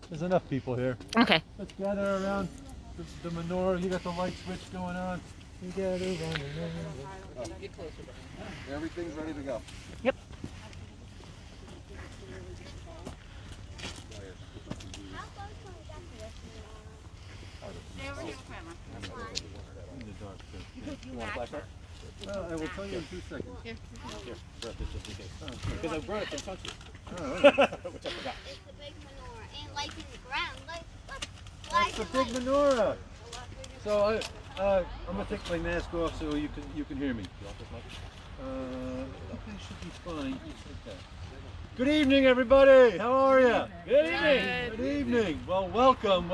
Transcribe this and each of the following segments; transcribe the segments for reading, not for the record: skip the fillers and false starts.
There's enough people here. Okay. Let's gather around the menorah. You got the light switch going on. You gather around the menorah. Get closer. Everything's ready to go. Yep. You want a flashlight? I will tell you in 2 seconds. Here, brought this just in case. Because I brought it to touch it. All right. Which I forgot. It's the big menorah and lights in the ground. That's the big menorah. So I'm gonna take my mask off so you can hear me. Okay, should be fine. Just like that. Good evening, everybody. How are you? Good evening. Good evening. Well, welcome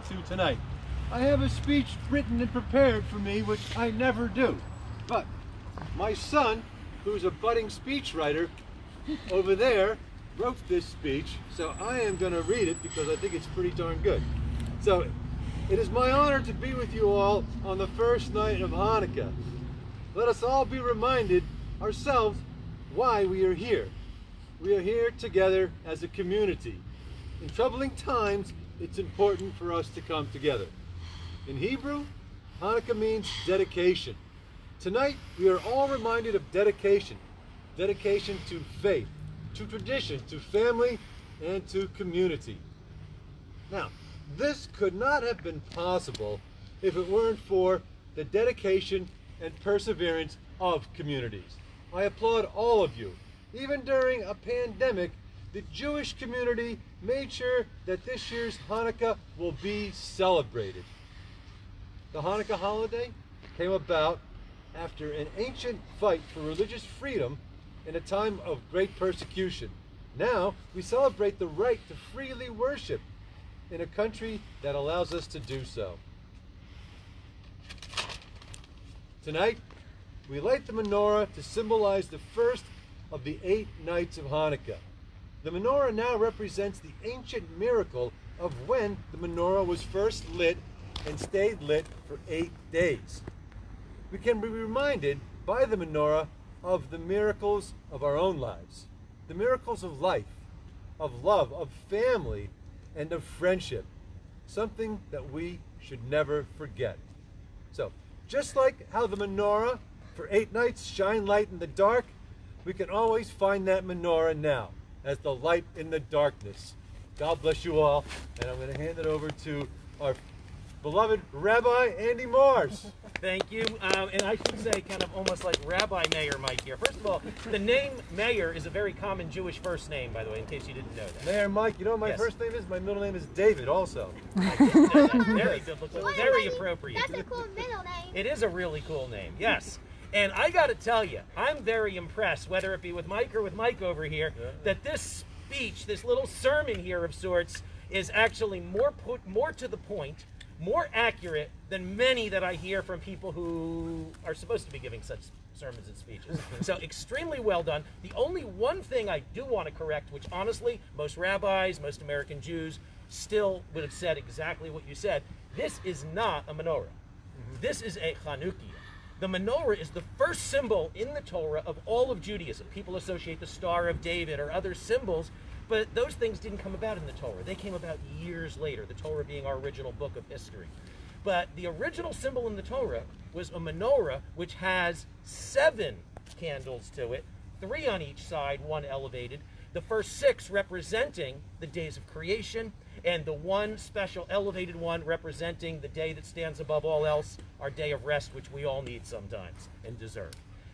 to tonight. I have a speech written and prepared for me, which I never do. But my son, who's a budding speechwriter over there, wrote this speech, so I am going to read it because I think it's pretty darn good. So, it is my honor to be with you all on the first night of Hanukkah. Let us all be reminded ourselves why we are here. We are here together as a community. In troubling times, it's important for us to come together. In Hebrew, Hanukkah means dedication. Tonight, we are all reminded of dedication. Dedication to faith, to tradition, to family, and to community. Now, this could not have been possible if it weren't for the dedication and perseverance of communities. I applaud all of you. Even during a pandemic, the Jewish community made sure that this year's Hanukkah will be celebrated. The Hanukkah holiday came about after an ancient fight for religious freedom in a time of great persecution. Now we celebrate the right to freely worship in a country that allows us to do so. Tonight, we light the menorah to symbolize the first of the 8 nights of Hanukkah. The menorah now represents the ancient miracle of when the menorah was first lit and stayed lit for 8 days. We can be reminded by the menorah of the miracles of our own lives, the miracles of life, of love, of family, and of friendship, something that we should never forget. So, just like how the menorah for 8 nights shine light in the dark, we can always find that menorah now as the light in the darkness. God bless you all, and I'm going to hand it over to our beloved Rabbi Andy Morse. Thank you, and I should say kind of almost like Rabbi Mayor Mike here. First of all, the name Mayor is a very common Jewish first name, by the way, in case you didn't know that. Mayor Mike, you know what my Yes. first name is? My middle name is David also. I didn't know that. Very biblical, very appropriate. That's a cool middle name. It is a really cool name, yes. And I got to tell you, I'm very impressed, whether it be with Mike or with Mike over here, that this speech, this little sermon here of sorts, is actually more to the point, more accurate than many that I hear from people who are supposed to be giving such sermons and speeches. So extremely well done. The only one thing I do want to correct, which honestly, most rabbis, most American Jews still would have said exactly what you said. This is not a menorah. This is a Chanukiah. The menorah is the first symbol in the Torah of all of Judaism. People associate the Star of David or other symbols, but those things didn't come about in the Torah. They came about years later, the Torah being our original book of history. But the original symbol in the Torah was a menorah which has 7 candles to it, 3 on each side, 1 elevated. The first 6 representing the days of creation, and the 1 special elevated one representing the day that stands above all else, our day of rest, which we all need sometimes and deserve.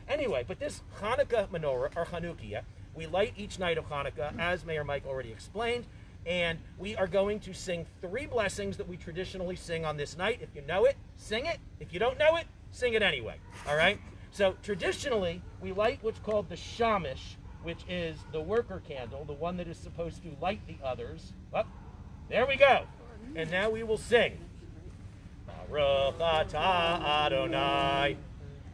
Anyway, but this Hanukkah menorah, or Chanukiah, we light each night of Hanukkah, as Mayor Mike already explained, and we are going to sing 3 blessings that we traditionally sing on this night. If you know it, sing it. If you don't know it, sing it anyway, all right? So traditionally, we light what's called the shamish, which is the worker candle, the one that is supposed to light the others. Oh, there we go. And now we will sing. Baruch atah Adonai,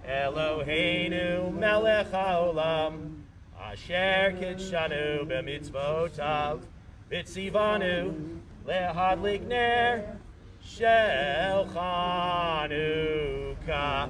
Eloheinu melech haolam, asher kitshanu b'mitzvotav, v'tzivanu lehadlik ner shel Chanukah.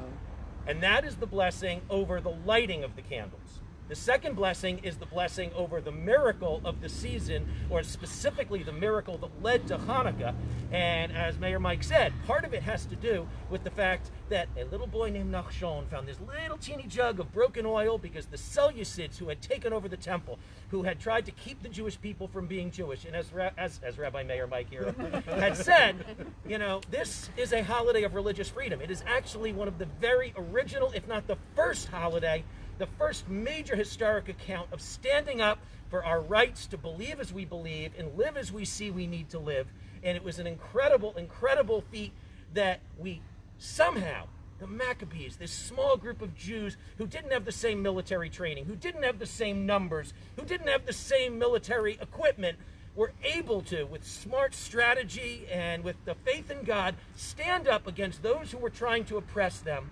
And that is the blessing over the lighting of the candles. The second blessing is the blessing over the miracle of the season, or specifically the miracle that led to Hanukkah. And as Mayor Mike said, part of it has to do with the fact that a little boy named Nachshon found this little teeny jug of broken oil because the Seleucids, who had taken over the temple, who had tried to keep the Jewish people from being Jewish, and as Rabbi Mayor Mike here had said, you know, this is a holiday of religious freedom. It is actually one of the very original, if not the first holiday, the first major historic account of standing up for our rights to believe as we believe and live as we see we need to live. And it was an incredible, incredible feat that we somehow, the Maccabees, this small group of Jews who didn't have the same military training, who didn't have the same numbers, who didn't have the same military equipment, were able to, with smart strategy and with the faith in God, stand up against those who were trying to oppress them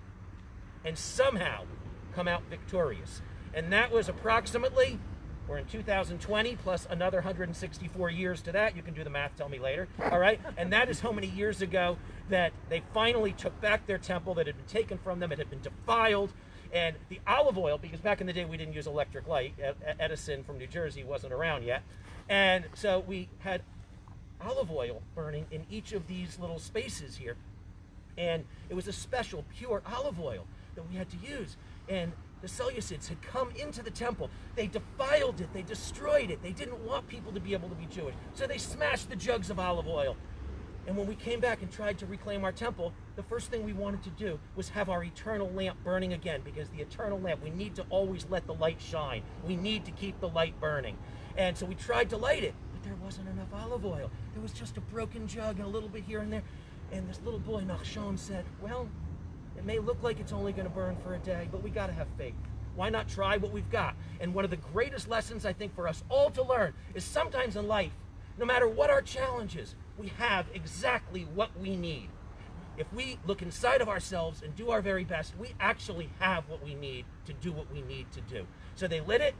and somehow come out victorious. And that was approximately, we're in 2020 plus another 164 years to that. You can do the math, tell me later. All right? And that is how many years ago that they finally took back their temple that had been taken from them. It had been defiled. And the olive oil, because back in the day we didn't use electric light. Edison from New Jersey wasn't around yet. And so we had olive oil burning in each of these little spaces here. And it was a special pure olive oil that we had to use. And the Seleucids had come into the temple. They defiled it. They destroyed it. They didn't want people to be able to be Jewish. So they smashed the jugs of olive oil. And when we came back and tried to reclaim our temple, the first thing we wanted to do was have our eternal lamp burning again, because the eternal lamp, we need to always let the light shine. We need to keep the light burning. And so we tried to light it, but there wasn't enough olive oil. There was just a broken jug and a little bit here and there. And this little boy, Nachshon, said, well, it may look like it's only going to burn for a day, but we got to have faith. Why not try what we've got? And one of the greatest lessons I think for us all to learn is sometimes in life, no matter what our challenge is, we have exactly what we need. If we look inside of ourselves and do our very best, we actually have what we need to do what we need to do. So they lit it,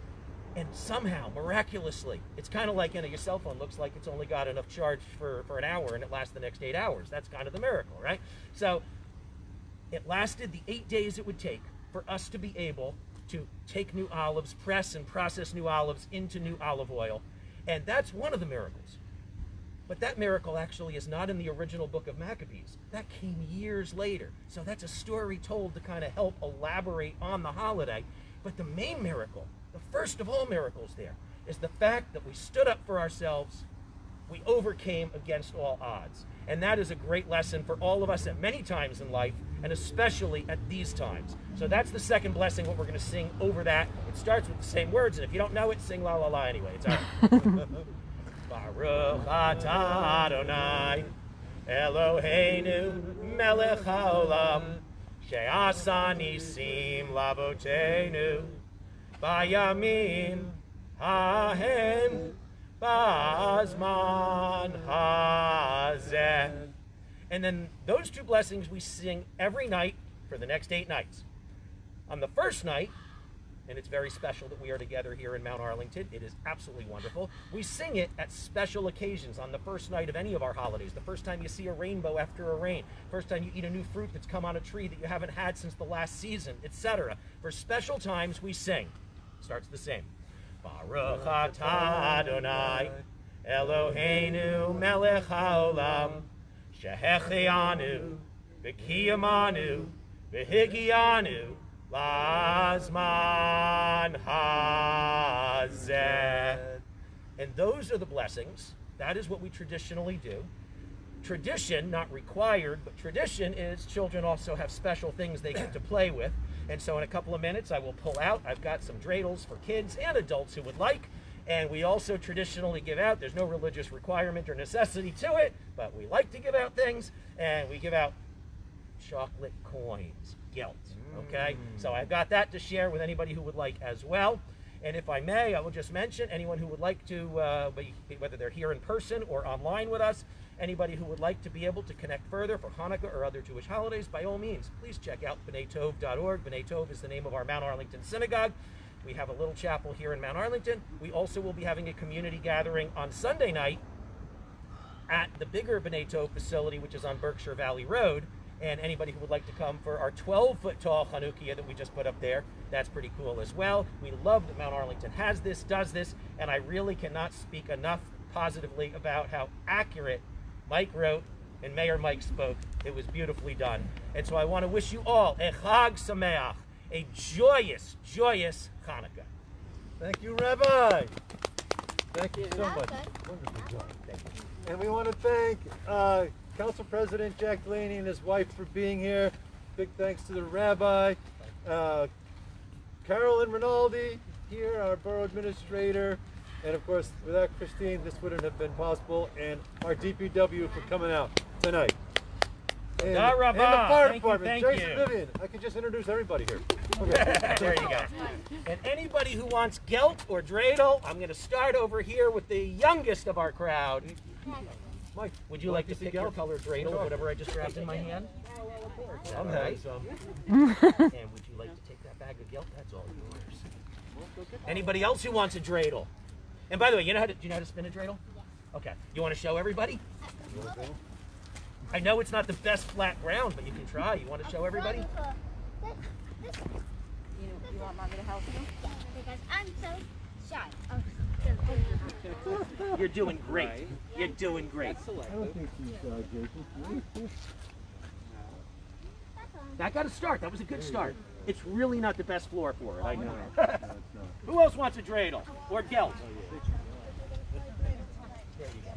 and somehow, miraculously, it's kind of like, you know, your cell phone looks like it's only got enough charge for an hour and it lasts the next 8 hours. That's kind of the miracle, right? So it lasted the 8 days it would take for us to be able to take new olives, press and process new olives into new olive oil. And that's one of the miracles. But that miracle actually is not in the original book of Maccabees. That came years later. So that's a story told to kind of help elaborate on the holiday. But the main miracle, the first of all miracles there, is the fact that we stood up for ourselves. We overcame against all odds. And that is a great lesson for all of us at many times in life, and especially at these times. So that's the second blessing, what we're going to sing over that. It starts with the same words, and if you don't know it, sing la la la anyway. It's all right. Baruch atah Adonai Eloheinu melech haolam she'asa nisim lavotenu bayamin hahen bazman hazeh. And then those two blessings we sing every night for the next 8 nights. On the first night, and it's very special that we are together here in Mount Arlington. It is absolutely wonderful. We sing it at special occasions on the first night of any of our holidays. The first time you see a rainbow after a rain. First time you eat a new fruit that's come on a tree that you haven't had since the last season, etc. For special times, we sing. Starts the same. Baruch atah Adonai Eloheinu melech haolam shehechianu v'kiyamanu v'higianu Lazman hazeh. And those are the blessings. That is what we traditionally do. Tradition, not required, but tradition is children also have special things they get to play with. And so in a couple of minutes I will pull out. I've got some dreidels for kids and adults who would like. And we also traditionally give out, there's no religious requirement or necessity to it, but we like to give out things, and we give out chocolate coins. Guilt. Okay, so I've got that to share with anybody who would like as well. And if I may, I will just mention anyone who would like to, whether they're here in person or online with us, anybody who would like to be able to connect further for Hanukkah or other Jewish holidays, by all means, please check out bnaitov.org. Bnai Tov is the name of our Mount Arlington synagogue. We have a little chapel here in Mount Arlington. We also will be having a community gathering on Sunday night at the bigger Bnai Tov facility, which is on Berkshire Valley Road. And anybody who would like to come for our 12-foot tall Chanukiah that we just put up there, that's pretty cool as well. We love that Mount Arlington has this, does this, and I really cannot speak enough positively about how accurate Mike wrote and Mayor Mike spoke. It was beautifully done. And so I want to wish you all a Chag Sameach, a joyous, joyous Hanukkah. Thank you, Rabbi. Thank you so That was much. good. Wonderful job. And we want to thank Council President Jack Delaney and his wife for being here. Big thanks to the Rabbi. Carolyn Rinaldi here, our Borough Administrator. And of course, without Christine, this wouldn't have been possible. And our DPW for coming out tonight. And, Da and the Rabbi. fire Thank you, department, thank Jason you. Vivian. I could just introduce everybody here. Okay. There you go. And anybody who wants gelt or dreidel, I'm going to start over here with the youngest of our crowd. Mike, Would you like to see pick your gelt? color dreidel, or whatever I just grabbed in my hand? I'm All having right. some. And would you like to take that bag of gelt? That's all yours. Anybody else who wants a dreidel? And by the way, do you know how to spin a dreidel? Okay. You want to show everybody? I know it's not the best flat ground, but you can try. You want to show everybody? You want mommy to help you? Yeah, because I'm so shy. You're doing great. You're doing great. I don't think she's Jason. That got a start. That was a good start. It's really not the best floor for it, I know. No, it's not. Who else wants a dreidel or gelt? There you go.